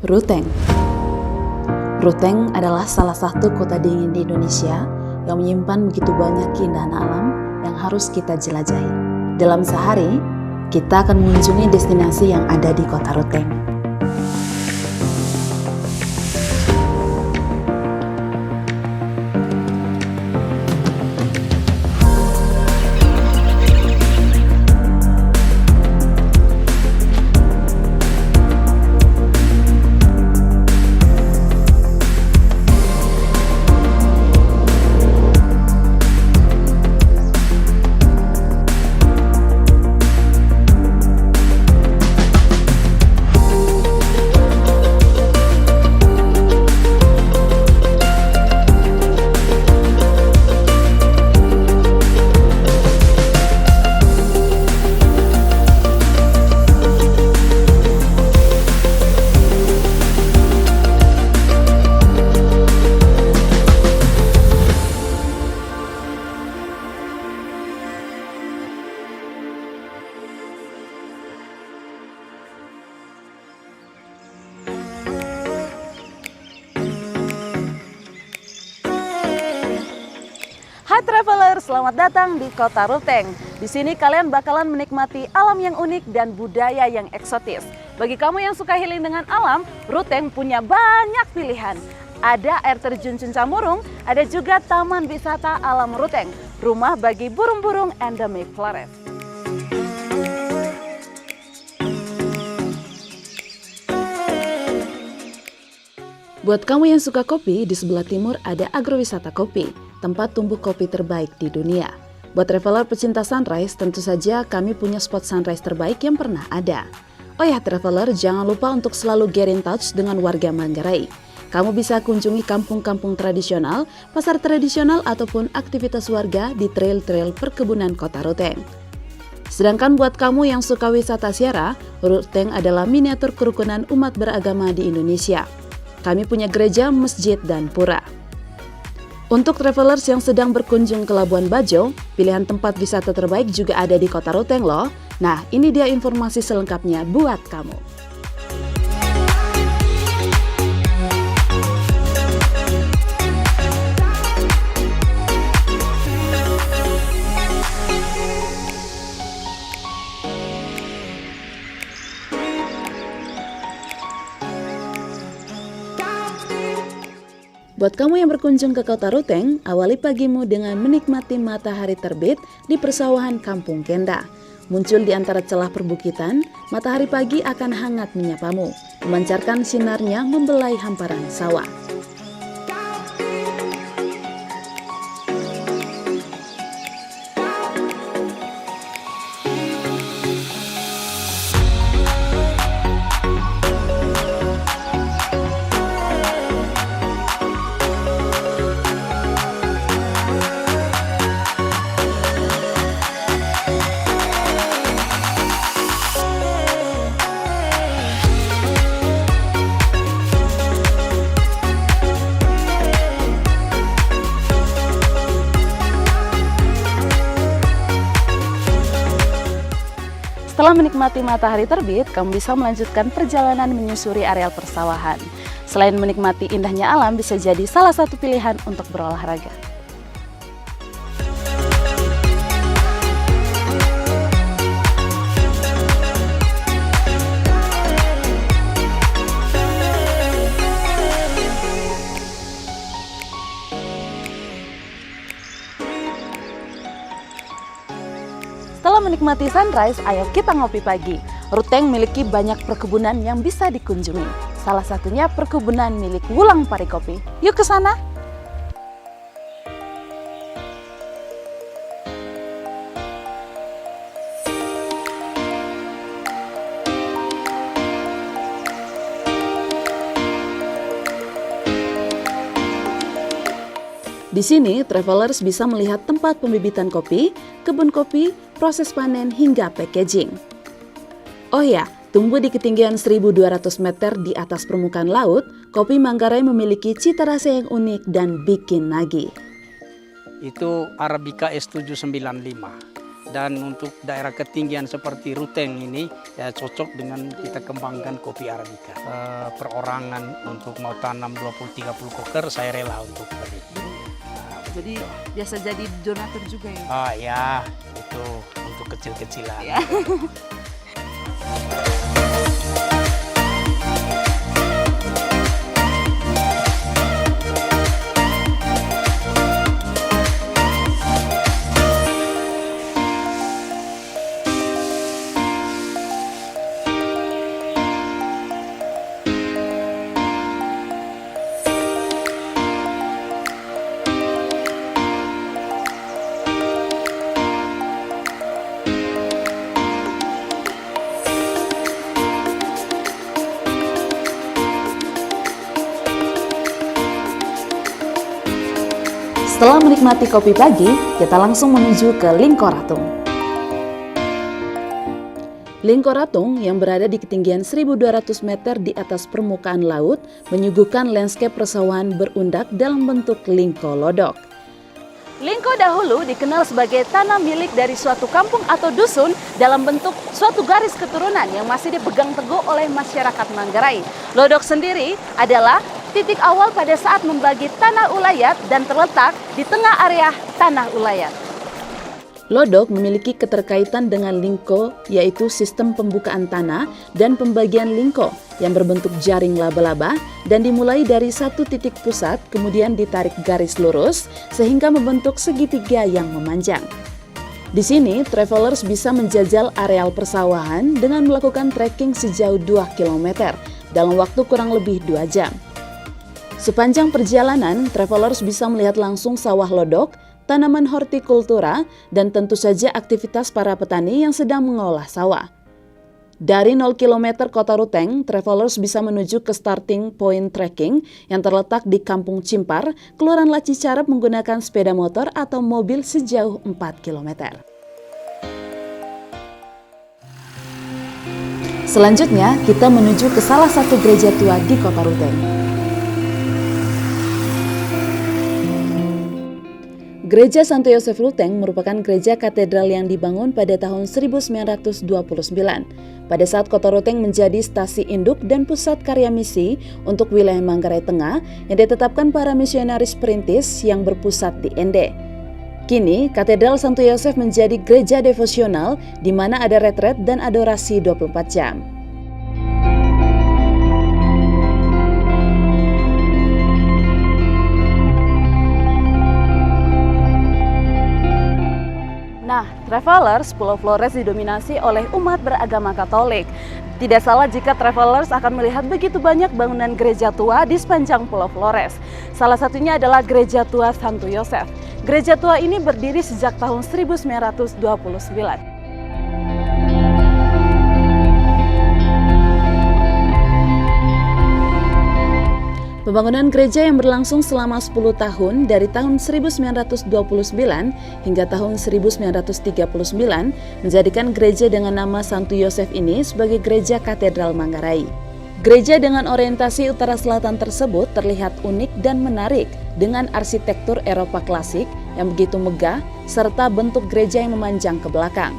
Ruteng. Ruteng adalah salah satu kota dingin di Indonesia yang menyimpan begitu banyak keindahan alam yang harus kita jelajahi. Dalam sehari, kita akan mengunjungi destinasi yang ada di kota Ruteng. Hai traveler, selamat datang di Kota Ruteng. Di sini kalian bakalan menikmati alam yang unik dan budaya yang eksotis. Bagi kamu yang suka healing dengan alam, Ruteng punya banyak pilihan. Ada air terjun Cuncamurung, ada juga Taman Wisata Alam Ruteng, rumah bagi burung-burung endemik Flores. Buat kamu yang suka kopi, di sebelah timur ada Agrowisata Kopi, tempat tumbuh kopi terbaik di dunia. Buat traveler pecinta sunrise, tentu saja kami punya spot sunrise terbaik yang pernah ada. Oh ya traveler, jangan lupa untuk selalu get in touch dengan warga Manggarai. Kamu bisa kunjungi kampung-kampung tradisional, pasar tradisional, ataupun aktivitas warga di trail-trail perkebunan kota Ruteng. Sedangkan buat kamu yang suka wisata ziarah, Ruteng adalah miniatur kerukunan umat beragama di Indonesia. Kami punya gereja, masjid, dan pura. Untuk travelers yang sedang berkunjung ke Labuan Bajo, pilihan tempat wisata terbaik juga ada di kota Ruteng loh. Nah, ini dia informasi selengkapnya buat kamu. Buat kamu yang berkunjung ke kota Ruteng, awali pagimu dengan menikmati matahari terbit di persawahan Kampung Kenda. Muncul di antara celah perbukitan, matahari pagi akan hangat menyapamu, memancarkan sinarnya membelai hamparan sawah. Setelah menikmati matahari terbit, kamu bisa melanjutkan perjalanan menyusuri areal persawahan. Selain menikmati indahnya alam, bisa jadi salah satu pilihan untuk berolahraga. Setelah menikmati sunrise, ayo kita ngopi pagi. Ruteng memiliki banyak perkebunan yang bisa dikunjungi. Salah satunya perkebunan milik Wulang Parikopi. Yuk ke sana! Di sini, travelers bisa melihat tempat pembibitan kopi, kebun kopi, proses panen, hingga packaging. Oh ya, tumbuh di ketinggian 1.200 meter di atas permukaan laut, kopi Manggarai memiliki cita rasa yang unik dan bikin nagih. Itu Arabica S795. Dan untuk daerah ketinggian seperti Ruteng ini ya cocok dengan kita kembangkan kopi Arabica. Perorangan untuk mau tanam 20-30 koker saya rela untuk beri. Jadi biasa jadi donatur juga ya? Oh ya, itu untuk kecil-kecilan. Ya. Setelah menikmati kopi pagi, kita langsung menuju ke Lingkoratung. Lingkoratung yang berada di ketinggian 1.200 meter di atas permukaan laut menyuguhkan landscape persawahan berundak dalam bentuk lingko lodok. Lingko dahulu dikenal sebagai tanah milik dari suatu kampung atau dusun dalam bentuk suatu garis keturunan yang masih dipegang teguh oleh masyarakat Manggarai. Lodok sendiri adalah titik awal pada saat membagi tanah ulayat dan terletak di tengah area tanah ulayat. Lodok memiliki keterkaitan dengan lingko, yaitu sistem pembukaan tanah dan pembagian lingko yang berbentuk jaring laba-laba dan dimulai dari satu titik pusat kemudian ditarik garis lurus sehingga membentuk segitiga yang memanjang. Di sini, travelers bisa menjajal areal persawahan dengan melakukan trekking sejauh 2 km dalam waktu kurang lebih 2 jam. Sepanjang perjalanan, travelers bisa melihat langsung sawah lodok, tanaman hortikultura, dan tentu saja aktivitas para petani yang sedang mengolah sawah. Dari 0 km Kota Ruteng, travelers bisa menuju ke starting point trekking yang terletak di Kampung Cimpar, Kelurahan Laci Carep menggunakan sepeda motor atau mobil sejauh 4 km. Selanjutnya, kita menuju ke salah satu gereja tua di Kota Ruteng. Gereja Santo Yosef Ruteng merupakan gereja katedral yang dibangun pada tahun 1929. Pada saat Kota Ruteng menjadi stasi induk dan pusat karya misi untuk wilayah Manggarai Tengah yang ditetapkan para misionaris perintis yang berpusat di Ende. Kini, Katedral Santo Yosef menjadi gereja devosional di mana ada retret dan adorasi 24 jam. Nah, travelers, Pulau Flores didominasi oleh umat beragama Katolik. Tidak salah jika travelers akan melihat begitu banyak bangunan gereja tua di sepanjang Pulau Flores. Salah satunya adalah Gereja Tua Santo Yosef. Gereja tua ini berdiri sejak tahun 1929. Pembangunan gereja yang berlangsung selama 10 tahun dari tahun 1929 hingga tahun 1939 menjadikan gereja dengan nama Santo Yosef ini sebagai gereja katedral Manggarai. Gereja dengan orientasi utara selatan tersebut terlihat unik dan menarik dengan arsitektur Eropa klasik yang begitu megah serta bentuk gereja yang memanjang ke belakang.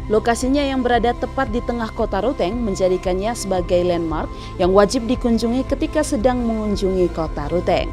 Lokasinya yang berada tepat di tengah Kota Ruteng menjadikannya sebagai landmark yang wajib dikunjungi ketika sedang mengunjungi Kota Ruteng.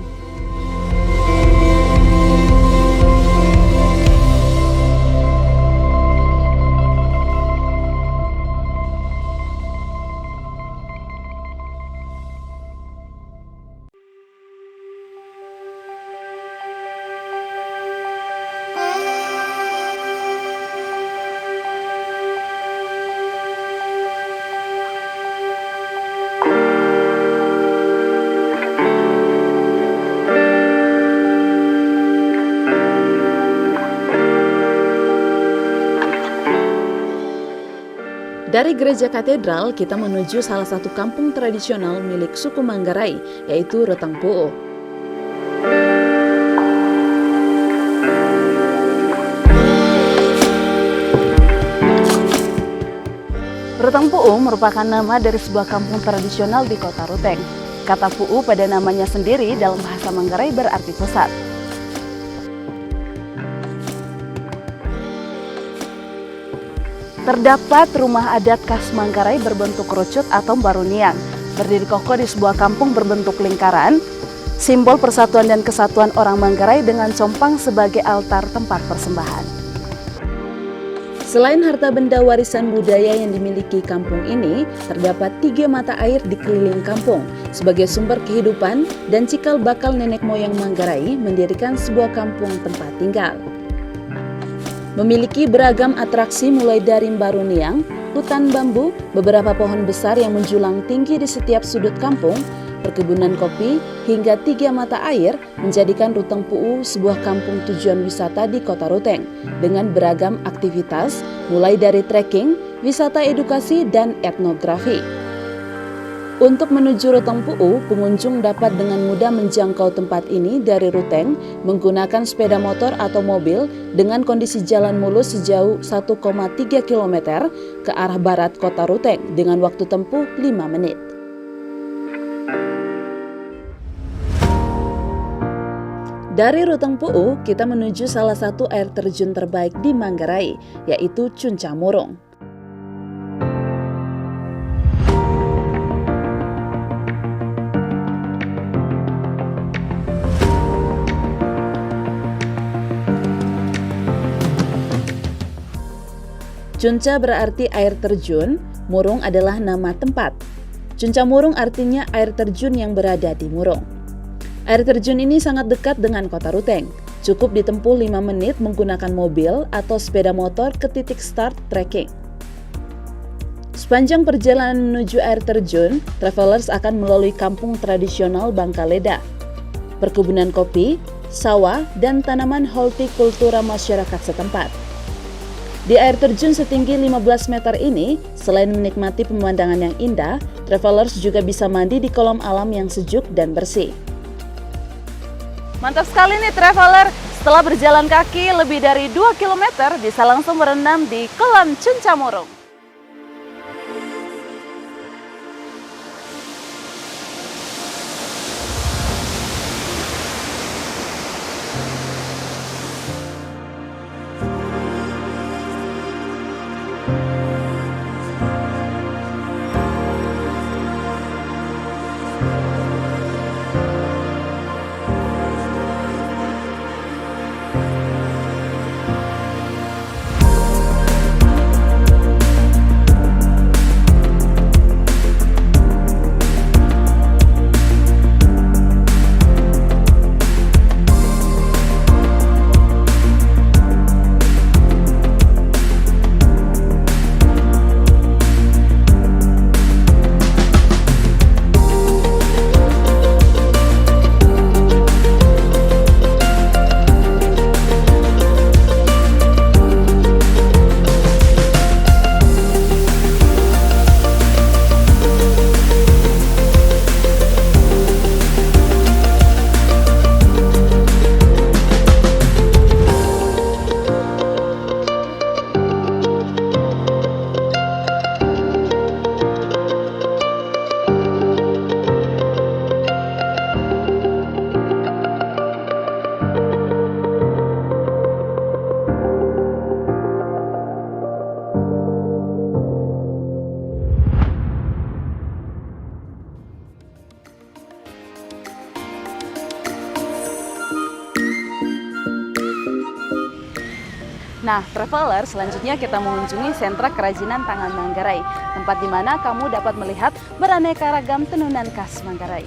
Dari gereja katedral, kita menuju salah satu kampung tradisional milik suku Manggarai, yaitu Rotang Pu'u. Rotang Pu'u merupakan nama dari sebuah kampung tradisional di Kota Ruteng. Kata Pu'u pada namanya sendiri dalam bahasa Manggarai berarti pusat. terdapat rumah adat khas Manggarai berbentuk kerucut atau baruniang, berdiri kokoh di sebuah kampung berbentuk lingkaran, simbol persatuan dan kesatuan orang Manggarai dengan compang sebagai altar tempat persembahan. Selain harta benda warisan budaya yang dimiliki kampung ini, terdapat 3 mata air di keliling kampung sebagai sumber kehidupan dan cikal bakal nenek moyang Manggarai mendirikan sebuah kampung tempat tinggal. Memiliki beragam atraksi mulai dari baruniang, hutan bambu, beberapa pohon besar yang menjulang tinggi di setiap sudut kampung, perkebunan kopi, hingga 3 mata air menjadikan Ruteng Pu'u sebuah kampung tujuan wisata di Kota Ruteng dengan beragam aktivitas mulai dari trekking, wisata edukasi, dan etnografi. Untuk menuju Ruteng Pu'u, pengunjung dapat dengan mudah menjangkau tempat ini dari Ruteng menggunakan sepeda motor atau mobil dengan kondisi jalan mulus sejauh 1,3 km ke arah barat Kota Ruteng dengan waktu tempuh 5 menit. Dari Ruteng Pu'u, kita menuju salah satu air terjun terbaik di Manggarai, yaitu Cuncah Murung. Cuncah berarti air terjun, Murung adalah nama tempat. Cuncah Murung artinya air terjun yang berada di Murung. Air terjun ini sangat dekat dengan Kota Ruteng. Cukup ditempuh 5 menit menggunakan mobil atau sepeda motor ke titik start trekking. Sepanjang perjalanan menuju air terjun, travelers akan melalui kampung tradisional Bangkaleda, perkebunan kopi, sawah, dan tanaman hortikultura masyarakat setempat. Di air terjun setinggi 15 meter ini, selain menikmati pemandangan yang indah, travelers juga bisa mandi di kolam alam yang sejuk dan bersih. Mantap sekali nih traveler, setelah berjalan kaki lebih dari 2 km bisa langsung berenang di kolam Cuncah Murung. Nah, traveler, selanjutnya kita mengunjungi sentra kerajinan tangan Manggarai, tempat di mana kamu dapat melihat beraneka ragam tenunan khas Manggarai.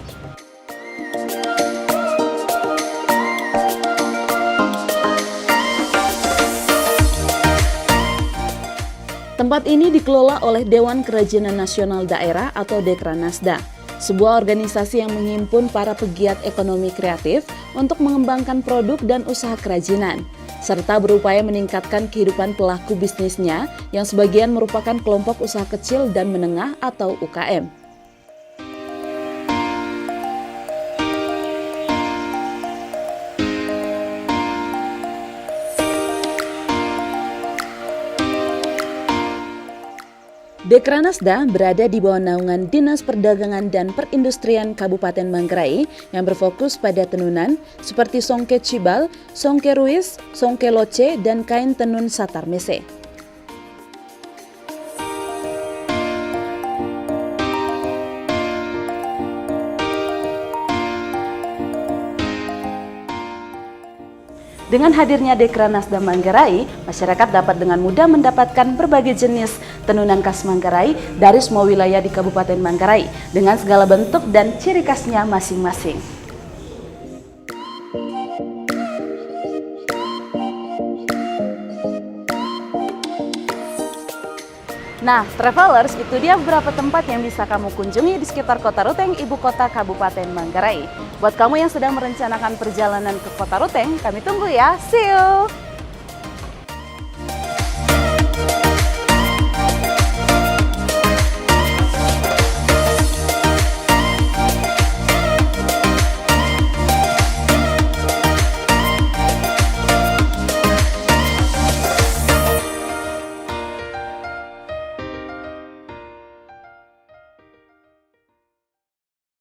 Tempat ini dikelola oleh Dewan Kerajinan Nasional Daerah atau Dekranasda, sebuah organisasi yang menghimpun para pegiat ekonomi kreatif untuk mengembangkan produk dan usaha kerajinan, serta berupaya meningkatkan kehidupan pelaku bisnisnya yang sebagian merupakan kelompok usaha kecil dan menengah atau UKM. Dekranasda berada di bawah naungan Dinas Perdagangan dan Perindustrian Kabupaten Manggarai yang berfokus pada tenunan seperti songke cibal, songke ruis, songke loce, dan kain tenun satar mese. Dengan hadirnya Dekranasda Manggarai, masyarakat dapat dengan mudah mendapatkan berbagai jenis tenunan khas Manggarai dari semua wilayah di Kabupaten Manggarai dengan segala bentuk dan ciri khasnya masing-masing. Nah, travelers, itu dia beberapa tempat yang bisa kamu kunjungi di sekitar Kota Ruteng, ibu kota Kabupaten Manggarai. Buat kamu yang sedang merencanakan perjalanan ke Kota Ruteng, kami tunggu ya. See you!